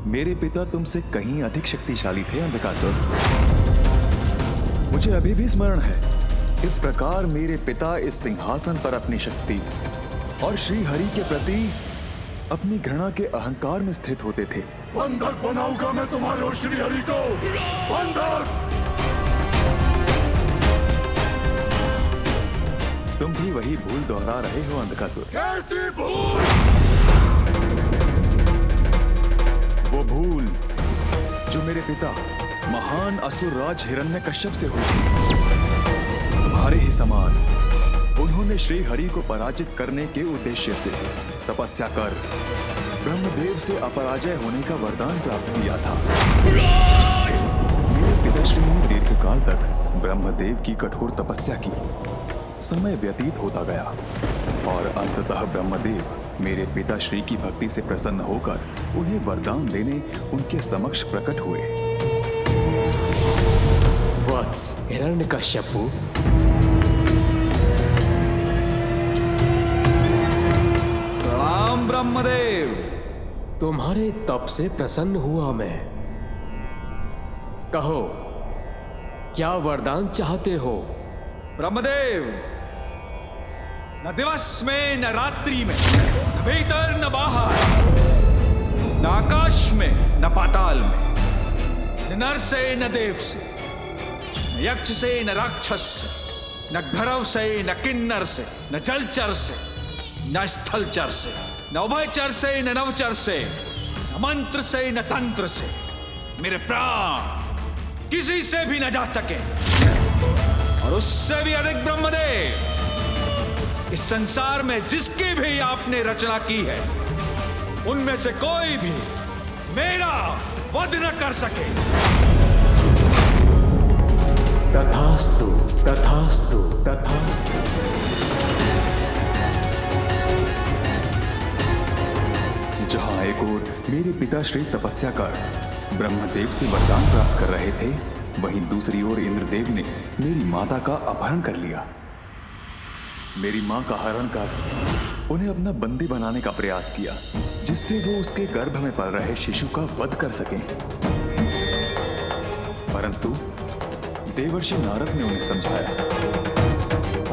मेरे पिता तुमसे कहीं अधिक शक्तिशाली थे अंधकासुर। मुझे अभी भी स्मरण है, इस प्रकार मेरे पिता इस सिंहासन पर अपनी शक्ति और श्री हरि के प्रति अपनी घृणा के अहंकार में स्थित होते थे। बंधक बनाऊंगा मैं तुम्हारे और श्री हरि को, बंधक। तुम भी वही भूल दोहरा रहे हो अंधकासुर। कैसी भूल? वो भूल जो मेरे पिता महान असुर राज हिरण्यकश्यप से हुई थी। तुम्हारे ही समान उन्होंने श्री हरि को पराजित करने के उद्देश्य से तपस्या कर ब्रह्मदेव से अपराजय होने का वरदान प्राप्त किया था। मेरे पिताश्री ने दीर्घकाल तक ब्रह्मदेव की कठोर तपस्या की। समय व्यतीत होता गया और अंततः ब्रह्मदेव मेरे पिताश्री की भक्ति से प्रसन्न होकर उन्हें वरदान देने उनके समक्ष प्रकट हुए। वत्स हिरण्यकश्यपु, प्रणाम ब्रह्मदेव। तुम्हारे तप से प्रसन्न हुआ मैं। कहो, क्या वरदान चाहते हो? ब्रह्मदेव, न दिवस में न रात्रि में, न भीतर न बाहर, न आकाश में न पाताल में, न नर से न देव से, न यक्ष से न राक्षस से, न घरव से न किन्नर से, न जलचर से न स्थलचर से, न उभयचर से न नवचर से, न मंत्र से न तंत्र से मेरे प्राण किसी से भी न जा सके। और उससे भी अधिक ब्रह्मदेव, इस संसार में जिसकी भी आपने रचना की है, उनमें से कोई भी मेरा वध न कर सके। तथास्तु, तथास्तु, तथास्तु। जहां एक ओर मेरे पिताश्री तपस्या कर ब्रह्मदेव से वरदान प्राप्त कर रहे थे, वहीं दूसरी ओर इंद्रदेव ने मेरी माता का अपहरण कर लिया। मेरी मां का हरण कर उन्हें अपना बंदी बनाने का प्रयास किया, जिससे वो उसके गर्भ में पल रहे शिशु का वध कर सकें। परंतु देवर्षि नारद ने उन्हें समझाया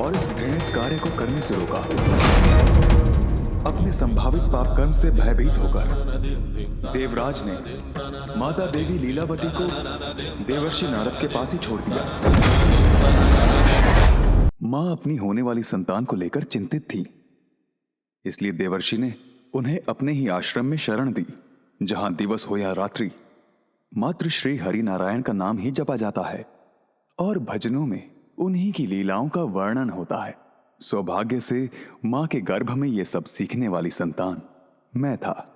और इस घृणित कार्य को करने से रोका। अपने संभावित पाप कर्म से भयभीत होकर देवराज ने माता देवी लीलावती को देवर्षि नारद के पास ही छोड़ दिया। मां अपनी होने वाली संतान को लेकर चिंतित थी, इसलिए देवर्षि ने उन्हें अपने ही आश्रम में शरण दी, जहां दिवस हो या रात्रि मात्र श्री हरि नारायण का नाम ही जपा जाता है और भजनों में उन्हीं की लीलाओं का वर्णन होता है। सौभाग्य से मां के गर्भ में यह सब सीखने वाली संतान मैं था।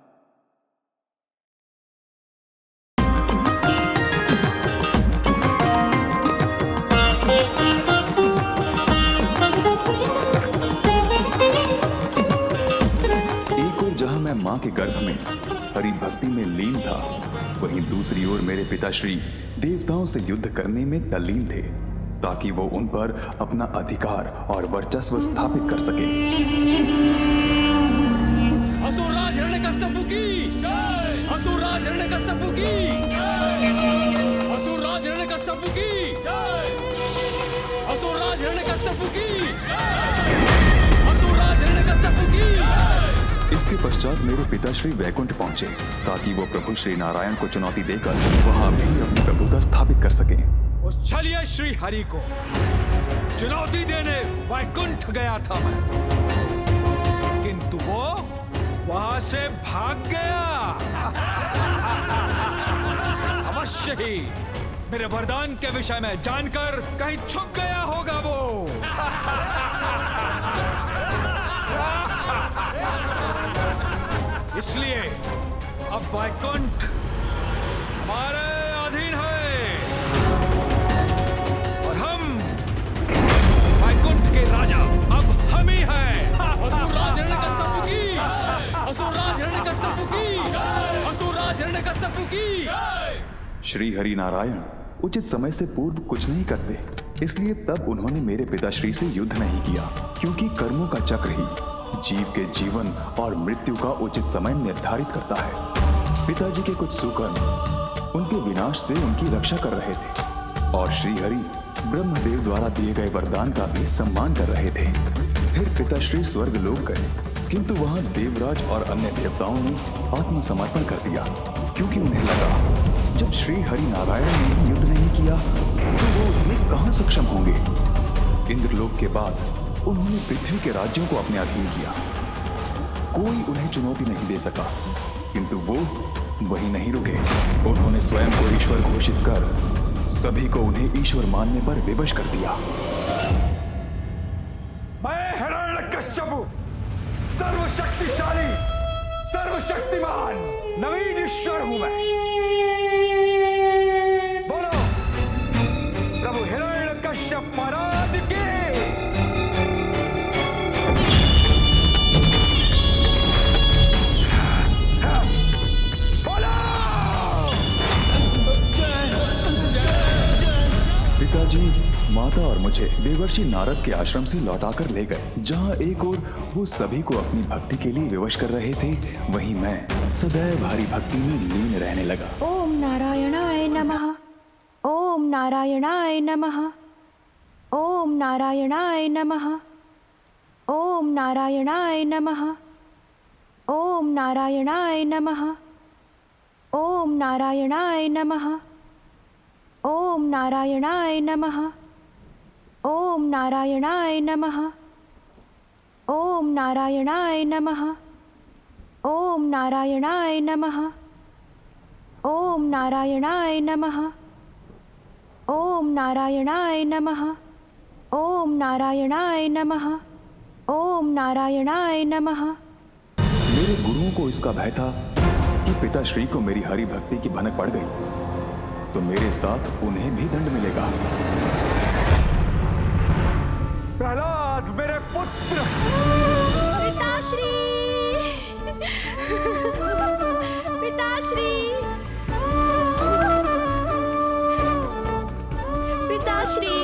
एक ओर जहां मैं मां के गर्भ में हरि भक्ति में लीन था, वहीं दूसरी ओर मेरे पिताश्री देवताओं से युद्ध करने में तल्लीन थे, ताकि वो उन पर अपना अधिकार और वर्चस्व स्थापित कर सके। असुरराज हिरण्यकश्यप की जय! असुरराज हिरण्यकश्यप की जय! असुरराज हिरण्यकश्यप की जय! असुरराज हिरण्यकश्यप की जय! असुरराज हिरण्यकश्यप की जय! इसके पश्चात मेरे पिताश्री वैकुंठ पहुंचे, ताकि वो प्रभु श्री नारायण को चुनौती देकर वहां भी अपनी प्रभुता स्थापित कर सके। चलिए श्री हरि को चुनौती देने वैकुंठ गया था मैं, किंतु वो वहां से भाग गया। अवश्य ही मेरे वरदान के विषय में जानकर कहीं छुप गया होगा वो। इसलिए अब वैकुंठ हमारे अधीन है और हम वैकुंठ के राजा अब हम ही हैं। असुरराज हिरण्यकश्यप की असुरराज हिरण्यकश्यप की असुरराज हिरण्यकश्यप की। श्री हरि नारायण उचित समय से पूर्व कुछ नहीं करते, इसलिए तब उन्होंने मेरे पिताश्री से युद्ध नहीं किया, क्योंकि कर्मों का चक्र ही जीव के जीवन और मृत्यु का उचित समय निर्धारित करता है। पिताजी के कुछ सुकर्म उनके विनाश से उनकी रक्षा कर रहे थे और श्रीहरि ब्रह्मदेव द्वारा दिए गए वरदान का भी सम्मान कर रहे थे। फिर पिताश्री स्वर्ग लोक गए, किंतु वहां देवराज और अन्य देवताओं ने आत्मसमर्पण कर दिया, क्योंकि उन्हें लगा जब श्री हरि नारायण ने युद्ध नहीं किया तो वो उसमें कहां सक्षम होंगे। इंद्रलोक के बाद उन्होंने पृथ्वी के राज्यों को अपने अधीन किया। कोई उन्हें चुनौती नहीं दे सका, किंतु वो वहीं नहीं रुके। उन्होंने स्वयं को ईश्वर घोषित कर सभी को उन्हें ईश्वर मानने पर विवश कर दिया। मैं हिरण्यकश्यप, सर्वशक्तिशाली, सर्वशक्तिमान नवीन ईश्वर हूं मैं। बोलो प्रभु हिरण्यकश्यप महाराज की। पिताजी माता और मुझे देवर्षि नारद के आश्रम से लौटाकर ले गए, जहाँ एक ओर वो सभी को अपनी भक्ति के लिए विवश कर रहे थे, वहीं मैं सदैव हरि भक्ति में लीन रहने लगा। ओम नारायणाय नमः। ओम नारायणाय नमः। ओम नारायणाय नमः। ओम नारायणाय नमः। ओम नारायणाय नमः। ओम नारायणाय नमः। ओम नारायणाय नमः। ओम नारायणाय नमः। ओम नारायणाय नमः। ओम नारायणाय नमः। ओम नारायणाय नमः। ओम नारायणाय नमः। ओम नारायणाय नमः। ओम नारायणाय नमः। मेरे गुरुओं को इसका भय था कि पिताश्री को मेरी हरि भक्ति की भनक पड़ गई तो मेरे साथ उन्हें भी दंड मिलेगा। प्रहलाद मेरे पुत्र। पिताश्री। पिताश्री। पिताश्री।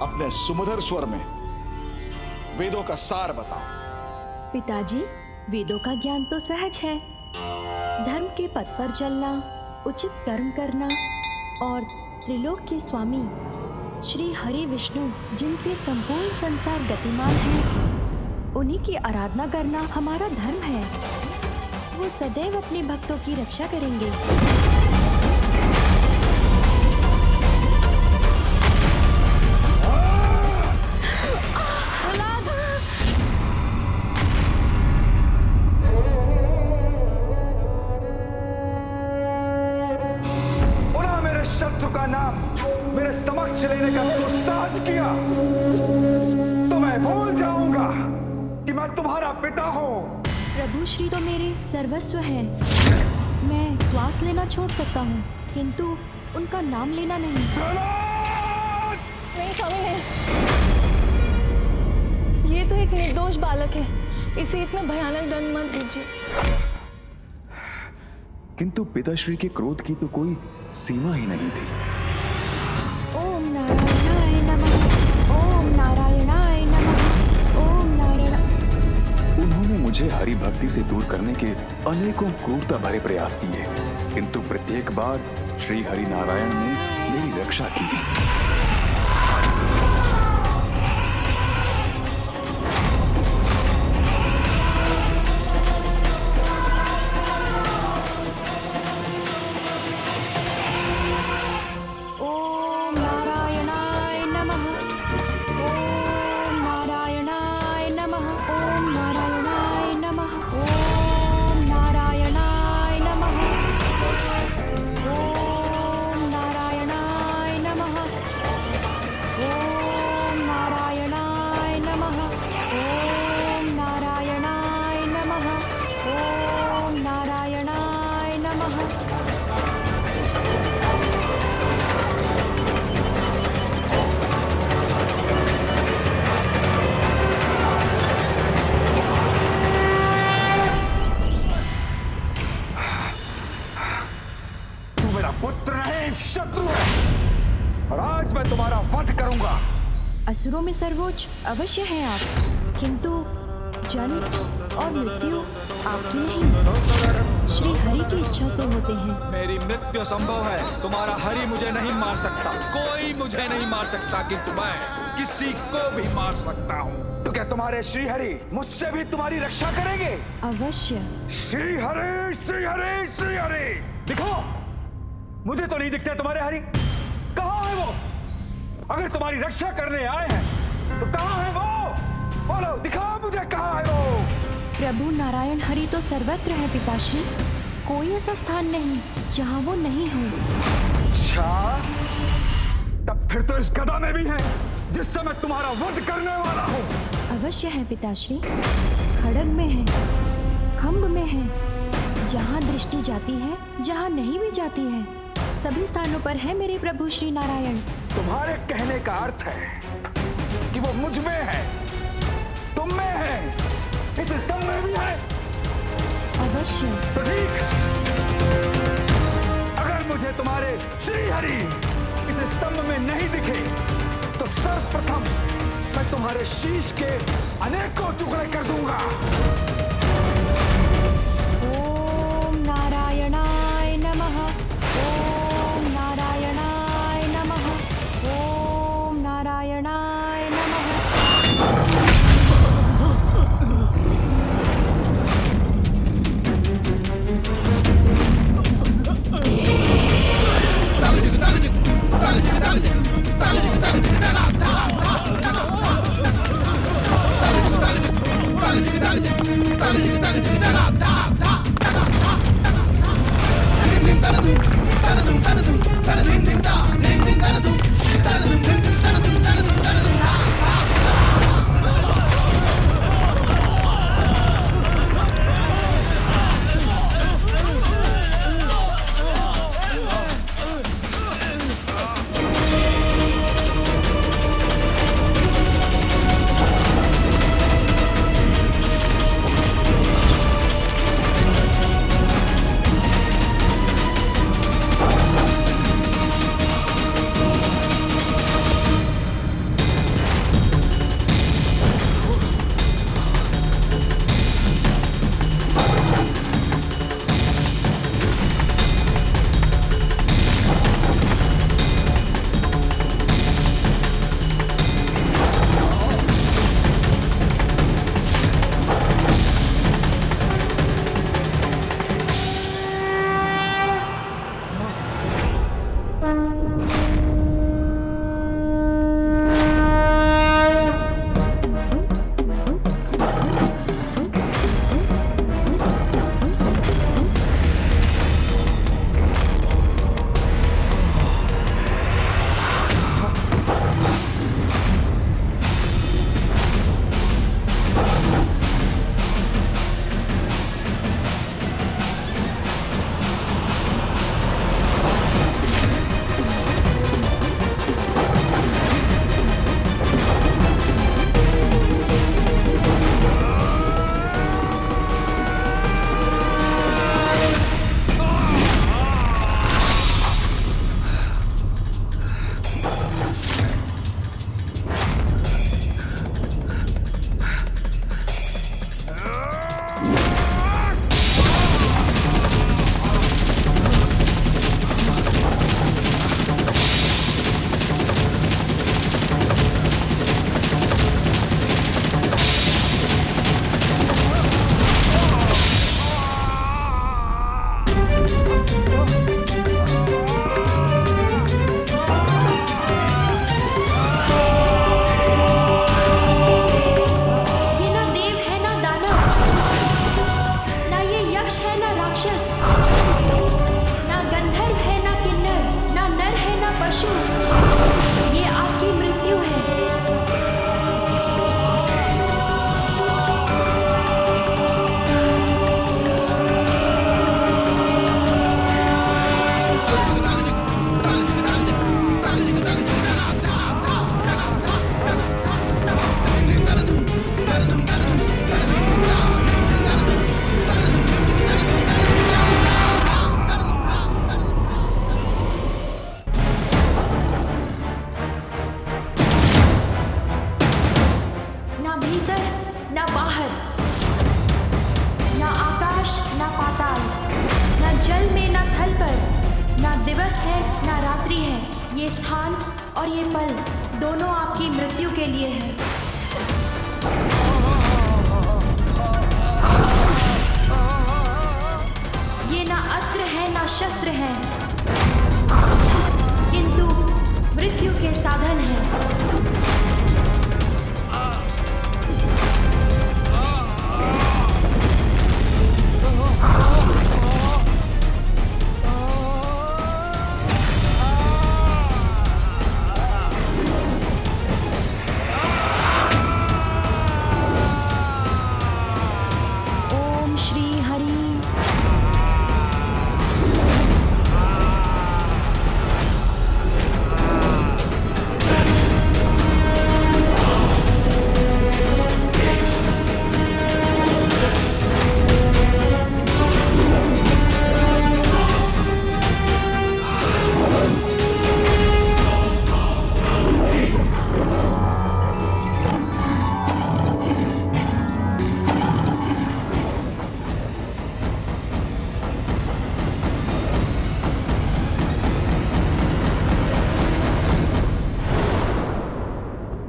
अपने सुमधुर स्वर में वेदों का सार बताओ। पिताजी, वेदों का ज्ञान तो सहज है। धर्म के पथ पर चलना, उचित कर्म करना और त्रिलोक के स्वामी श्री हरि विष्णु जिनसे संपूर्ण संसार गतिमान है, उन्हीं की आराधना करना हमारा धर्म है। वो सदैव अपने भक्तों की रक्षा करेंगे। शत्रु का नाम मेरे समक्ष लेने का तो साहस किया तो मैं भूल जाऊंगा कि मैं तुम्हारा पिता हूं। प्रभु श्री तो मेरे सर्वस्व हैं। मैं श्वास लेना छोड़ सकता हूँ, किंतु उनका नाम लेना नहीं। नहीं स्वामी नहीं, ये तो एक निर्दोष बालक है, इसे इतना भयानक दंड मत दीजिए। किंतु पिताश्री के क्रोध की तो कोई सीमा ही नहीं थी। ओम नारायणाय नमः। ओम नारायणाय नमः। ओम नारायण। उन्होंने मुझे हरि भक्ति से दूर करने के अनेकों क्रूरता भरे प्रयास किए, किंतु प्रत्येक बार श्री हरि नारायण ने मेरी रक्षा की। और आज मैं तुम्हारा वध करूंगा। असुरों में सर्वोच्च अवश्य हैं आप, किंतु जन्म और मृत्यु आपकी नहीं, श्री हरि की इच्छा से होते हैं। मेरी मृत्यु संभव है, तुम्हारा हरि मुझे नहीं मार सकता, कोई मुझे नहीं मार सकता, किंतु मैं किसी को भी मार सकता हूँ। तो क्या तुम्हारे श्री हरि मुझसे भी तुम्हारी रक्षा करेंगे? अवश्य। श्री हरि, श्री हरि, श्री हरि। दिखो, मुझे तो नहीं दिखते तुम्हारे हरि। कहाँ है वो? अगर तुम्हारी रक्षा करने आए हैं तो कहाँ है वो? बोलो, दिखाओ मुझे, कहाँ है वो? प्रभु नारायण हरि तो सर्वत्र है पिताश्री, कोई ऐसा स्थान नहीं जहाँ वो नहीं हो। अच्छा, तब फिर तो इस गदा में भी है जिससे मैं तुम्हारा वध करने वाला हूँ। अवश्य है पिताश्री, खड़ग में है, खम्भ में है, जहाँ दृष्टि जाती है, जहाँ नहीं भी जाती है, सभी स्थानों पर है मेरे प्रभु श्री नारायण। तुम्हारे कहने का अर्थ है कि वो मुझ में है, तुम में है, इस स्तंभ में भी है। अवश्य। तो ठीक, अगर मुझे तुम्हारे श्री हरि इस स्तंभ में नहीं दिखे तो सर्वप्रथम मैं तुम्हारे शीश के अनेकों टुकड़े कर दूंगा। ओम नारायणाय नमः, ओम नारायणाय नमः, ओम नारायणाय नमः। Dale, ये स्थान और ये पल दोनों आपकी मृत्यु के लिए है। ये ना अस्त्र है ना शस्त्र है, किंतु मृत्यु के साधन हैं। ओम श्री हरि।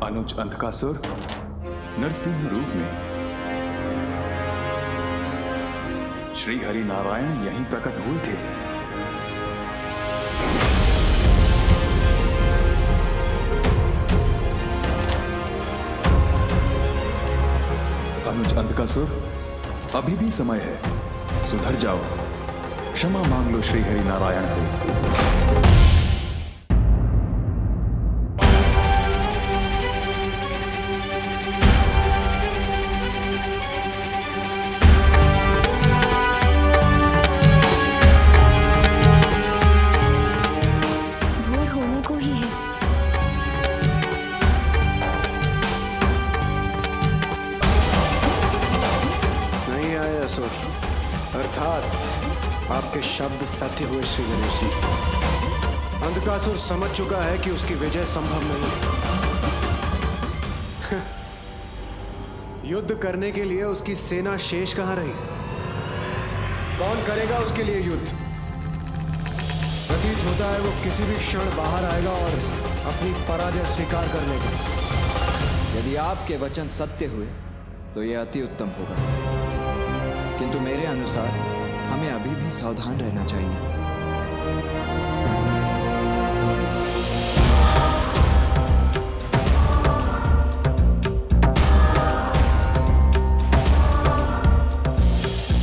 अनुज अंधकासुर नरसिंह रूप में श्री हरि नारायण यहीं प्रकट हुए थे। अनुज अंधकासुर, अभी भी समय है, सुधर जाओ, क्षमा मांग लो श्री हरि नारायण से। भोर होने को ही है। नहीं आए असुर, अर्थात आपके शब्द सत्य हुए श्री गणेश जी। अंधकासुर समझ चुका है कि उसकी विजय संभव नहीं है। युद्ध करने के लिए उसकी सेना शेष कहां रही? कौन करेगा उसके लिए युद्ध? प्रतीत होता है वो किसी भी क्षण बाहर आएगा और अपनी पराजय स्वीकार कर लेगा। यदि आपके वचन सत्य हुए तो यह अति उत्तम होगा, किंतु मेरे अनुसार हमें अभी भी सावधान रहना चाहिए।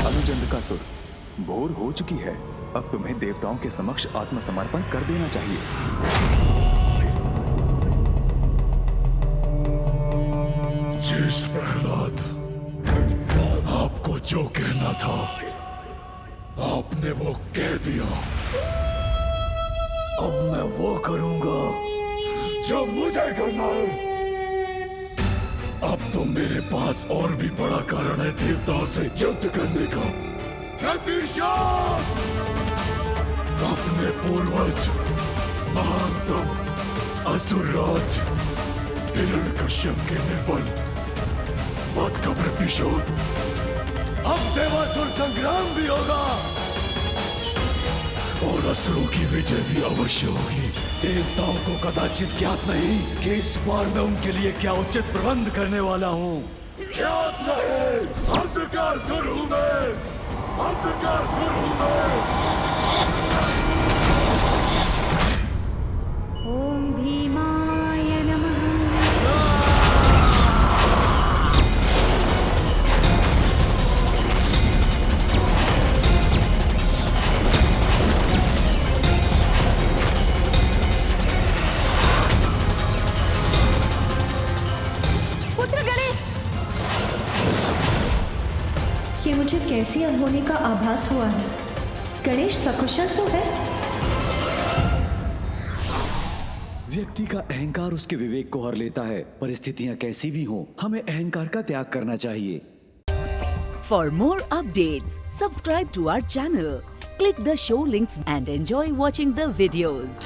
अनुज अंधकासुर, भोर हो चुकी है, अब तुम्हें देवताओं के समक्ष आत्मसमर्पण कर देना चाहिए। ज्येष्ठ प्रहलाद, आपको जो कहना था आपने वो कह दिया। अब मैं वो करूंगा जो मुझे करना है। अब तो मेरे पास और भी बड़ा कारण है देवताओं से युद्ध करने का। प्रतिशोध! अपने पूर्वज महानतम असुरराज हिरण्यकश्यप के निर्बल वध का प्रतिशोध। अब देवासुर संग्राम भी होगा और असुरों की विजय भी अवश्य होगी। देवताओं को कदाचित ज्ञात नहीं कि इस बार मैं उनके लिए क्या उचित प्रबंध करने वाला हूँ। ज्ञात रहे, अंधकार सुर हूँ मैं, अंधकार सुर हूँ मैं। ओम भीमाय नमः। पुत्र गणेश, ये मुझे कैसी अनहोनी का आभास हुआ है। गणेश सकुशल तो है? व्यक्ति का अहंकार उसके विवेक को हर लेता है। परिस्थितियां कैसी भी हों, हमें अहंकार का त्याग करना चाहिए। For more updates, subscribe to our channel, click the show links and enjoy watching the videos.